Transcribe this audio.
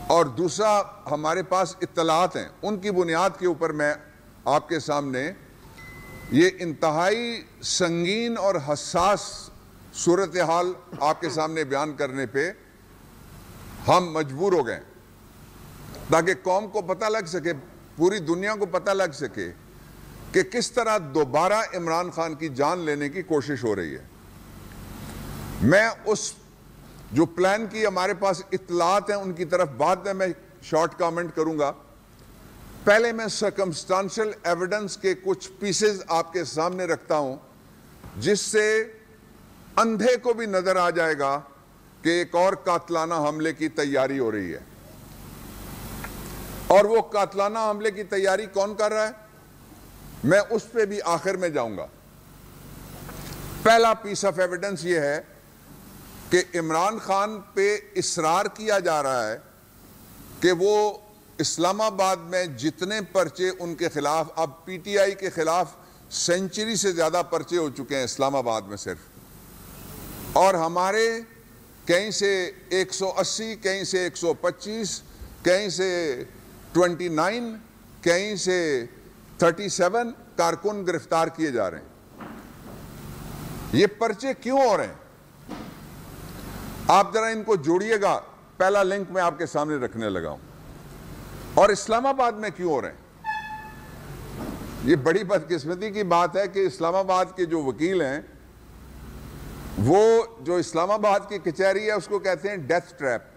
اور دوسرا ہمارے پاس اطلاعات ہیں، ان کی بنیاد کے اوپر میں آپ کے سامنے یہ انتہائی سنگین اور حساس صورتحال آپ کے سامنے بیان کرنے پہ ہم مجبور ہو گئے، تاکہ قوم کو پتہ لگ سکے، پوری دنیا کو پتہ لگ سکے کہ کس طرح دوبارہ عمران خان کی جان لینے کی کوشش ہو رہی ہے۔ میں اس جو پلان کی ہمارے پاس اطلاعات ہیں ان کی طرف بعد میں شارٹ کامنٹ کروں گا۔ پہلے میں سرکمسٹانشل ایویڈنس کے کچھ پیسز آپ کے سامنے رکھتا ہوں، جس سے اندھے کو بھی نظر آ جائے گا کہ ایک اور قاتلانہ حملے کی تیاری ہو رہی ہے۔ اور وہ قاتلانہ حملے کی تیاری کون کر رہا ہے، میں اس پہ بھی آخر میں جاؤں گا۔ پہلا پیس آف ایویڈنس یہ ہے کہ عمران خان پہ اصرار کیا جا رہا ہے کہ وہ اسلام آباد میں جتنے پرچے ان کے خلاف، اب پی ٹی آئی کے خلاف سینچری سے زیادہ پرچے ہو چکے ہیں اسلام آباد میں صرف، اور ہمارے کہیں سے 180، کہیں سے 125، کہیں سے 29، کہیں سے 37 کارکن گرفتار کیے جا رہے ہیں۔ یہ پرچے کیوں ہو رہے ہیں؟ آپ ذرا ان کو جوڑیے گا، پہلا لنک میں آپ کے سامنے رکھنے لگا ہوں۔ اور اسلام آباد میں کیوں ہو رہے ہیں؟ یہ بڑی بدقسمتی کی بات ہے کہ اسلام آباد کے جو وکیل ہیں، وہ جو اسلام آباد کی کچہری ہے اس کو کہتے ہیں ڈیتھ ٹریپ۔